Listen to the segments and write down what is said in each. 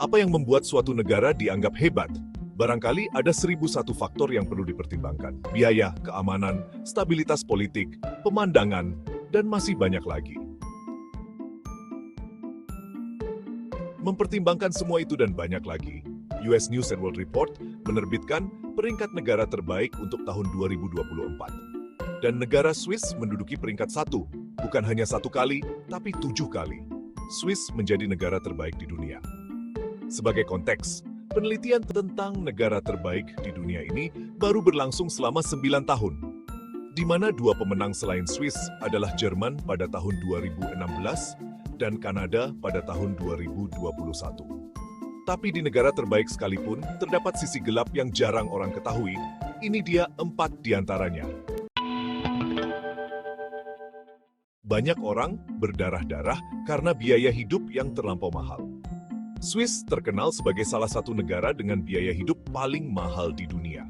Apa yang membuat suatu negara dianggap hebat? Barangkali ada 1001 faktor yang perlu dipertimbangkan. Biaya, keamanan, stabilitas politik, pemandangan, dan masih banyak lagi. Mempertimbangkan semua itu dan banyak lagi, US News and World Report menerbitkan peringkat negara terbaik untuk tahun 2024. Dan negara Swiss menduduki peringkat 1, bukan hanya 1 kali, tapi 7 kali. Swiss menjadi negara terbaik di dunia. Sebagai konteks, penelitian tentang negara terbaik di dunia ini baru berlangsung selama 9 tahun, di mana 2 pemenang selain Swiss adalah Jerman pada tahun 2016 dan Kanada pada tahun 2021. Tapi di negara terbaik sekalipun, terdapat sisi gelap yang jarang orang ketahui. Ini dia 4 diantaranya. Banyak orang berdarah-darah karena biaya hidup yang terlampau mahal. Swiss terkenal sebagai salah satu negara dengan biaya hidup paling mahal di dunia.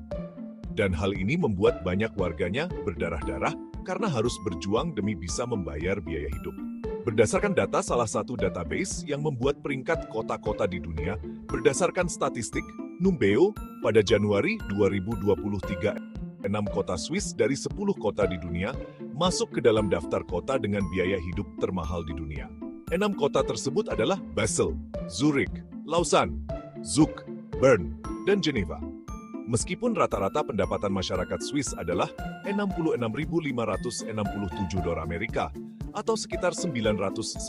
Dan hal ini membuat banyak warganya berdarah-darah karena harus berjuang demi bisa membayar biaya hidup. Berdasarkan data salah satu database yang membuat peringkat kota-kota di dunia, berdasarkan statistik Numbeo pada Januari 2023, 6 kota Swiss dari 10 kota di dunia masuk ke dalam daftar kota dengan biaya hidup termahal di dunia. 6 kota tersebut adalah Basel, Zurich, Lausanne, Zug, Bern, dan Geneva. Meskipun rata-rata pendapatan masyarakat Swiss adalah $66.567 Amerika atau sekitar 996,5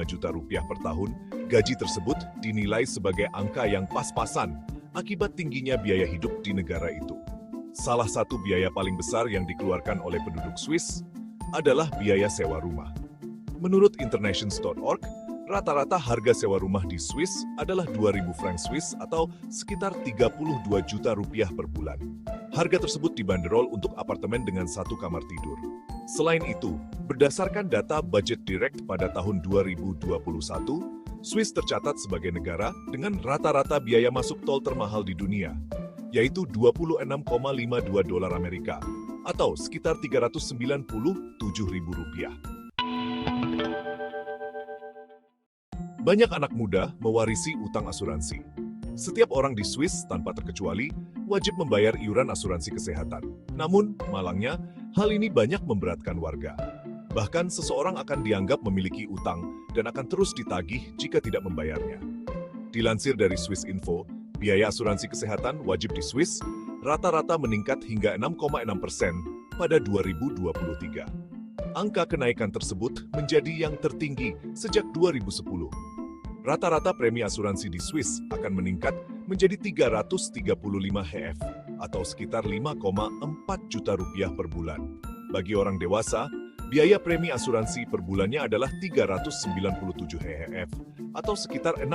juta rupiah per tahun, gaji tersebut dinilai sebagai angka yang pas-pasan akibat tingginya biaya hidup di negara itu. Salah satu biaya paling besar yang dikeluarkan oleh penduduk Swiss adalah biaya sewa rumah. Menurut internations.org, rata-rata harga sewa rumah di Swiss adalah 2.000 franc Swiss atau sekitar 32 juta rupiah per bulan. Harga tersebut dibanderol untuk apartemen dengan 1 kamar tidur. Selain itu, berdasarkan data Budget Direct pada tahun 2021, Swiss tercatat sebagai negara dengan rata-rata biaya masuk tol termahal di dunia, yaitu $26,52 Amerika atau sekitar Rp397.000. Banyak anak muda mewarisi utang asuransi. Setiap orang di Swiss tanpa terkecuali wajib membayar iuran asuransi kesehatan. Namun, malangnya, hal ini banyak memberatkan warga. Bahkan seseorang akan dianggap memiliki utang dan akan terus ditagih jika tidak membayarnya. Dilansir dari Swiss Info, biaya asuransi kesehatan wajib di Swiss rata-rata meningkat hingga 6,6% pada 2023. Angka kenaikan tersebut menjadi yang tertinggi sejak 2010. Rata-rata premi asuransi di Swiss akan meningkat menjadi 335 HF atau sekitar 5,4 juta rupiah per bulan. Bagi orang dewasa, biaya premi asuransi per bulannya adalah 397 HF atau sekitar 6,4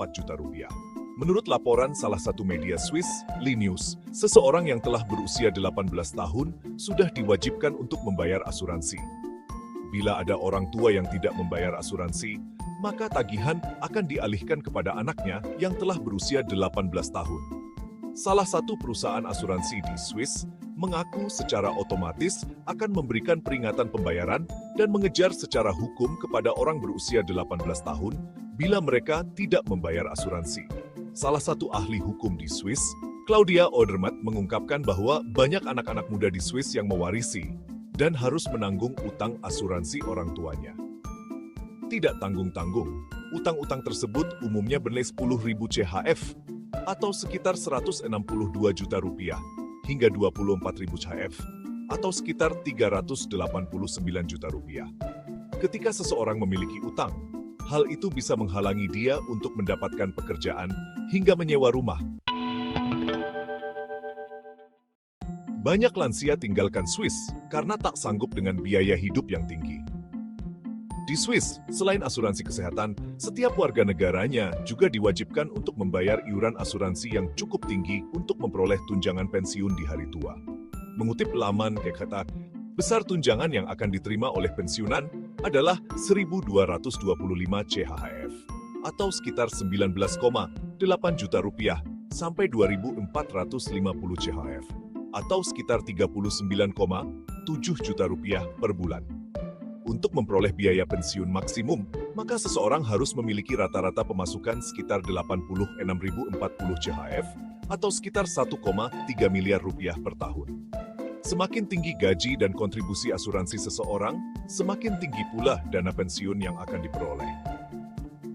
juta rupiah. Menurut laporan salah satu media Swiss, Linnews, seseorang yang telah berusia 18 tahun sudah diwajibkan untuk membayar asuransi. Bila ada orang tua yang tidak membayar asuransi, maka tagihan akan dialihkan kepada anaknya yang telah berusia 18 tahun. Salah satu perusahaan asuransi di Swiss mengaku secara otomatis akan memberikan peringatan pembayaran dan mengejar secara hukum kepada orang berusia 18 tahun bila mereka tidak membayar asuransi. Salah satu ahli hukum di Swiss, Claudia Odermatt, mengungkapkan bahwa banyak anak-anak muda di Swiss yang mewarisi dan harus menanggung utang asuransi orang tuanya. Tidak tanggung-tanggung, utang-utang tersebut umumnya bernilai 10.000 CHF atau sekitar 162 juta rupiah hingga 24.000 CHF atau sekitar 389 juta rupiah. Ketika seseorang memiliki utang, hal itu bisa menghalangi dia untuk mendapatkan pekerjaan hingga menyewa rumah. Banyak lansia tinggalkan Swiss karena tak sanggup dengan biaya hidup yang tinggi. Di Swiss, selain asuransi kesehatan, setiap warga negaranya juga diwajibkan untuk membayar iuran asuransi yang cukup tinggi untuk memperoleh tunjangan pensiun di hari tua. Mengutip laman Kekata, besar tunjangan yang akan diterima oleh pensiunan adalah 1.225 CHF atau sekitar 19,8 juta rupiah sampai 2.450 CHF atau sekitar 39,7 juta rupiah per bulan. Untuk memperoleh biaya pensiun maksimum, maka seseorang harus memiliki rata-rata pemasukan sekitar 86.040 CHF atau sekitar 1,3 miliar rupiah per tahun. Semakin tinggi gaji dan kontribusi asuransi seseorang, semakin tinggi pula dana pensiun yang akan diperoleh.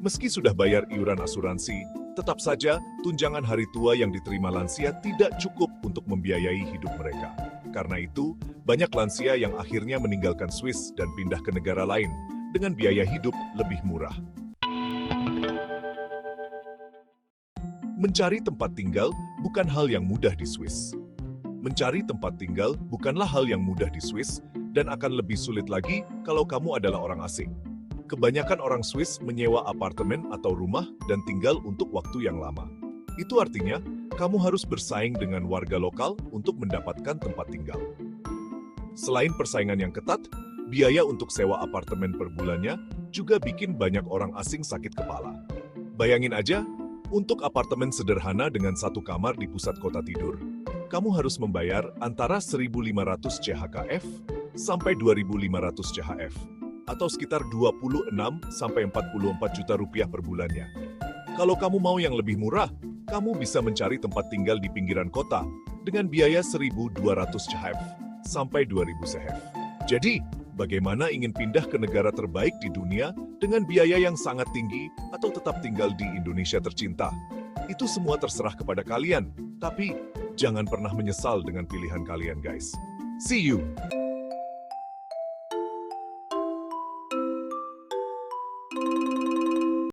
Meski sudah bayar iuran asuransi, tetap saja tunjangan hari tua yang diterima lansia tidak cukup untuk membiayai hidup mereka. Karena itu, banyak lansia yang akhirnya meninggalkan Swiss dan pindah ke negara lain dengan biaya hidup lebih murah. Mencari tempat tinggal bukan hal yang mudah di Swiss. Mencari tempat tinggal bukanlah hal yang mudah di Swiss dan akan lebih sulit lagi kalau kamu adalah orang asing. Kebanyakan orang Swiss menyewa apartemen atau rumah dan tinggal untuk waktu yang lama. Itu artinya, kamu harus bersaing dengan warga lokal untuk mendapatkan tempat tinggal. Selain persaingan yang ketat, biaya untuk sewa apartemen per bulannya juga bikin banyak orang asing sakit kepala. Bayangin aja, untuk apartemen sederhana dengan satu kamar di pusat kota tidur, kamu harus membayar antara 1.500 CHF sampai 2.500 CHF, atau sekitar 26-44 juta rupiah per bulannya. Kalau kamu mau yang lebih murah, kamu bisa mencari tempat tinggal di pinggiran kota dengan biaya 1.200 CHF sampai 2.000 CHF. Jadi, bagaimana ingin pindah ke negara terbaik di dunia dengan biaya yang sangat tinggi atau tetap tinggal di Indonesia tercinta? Itu semua terserah kepada kalian, tapi jangan pernah menyesal dengan pilihan kalian, guys. See you!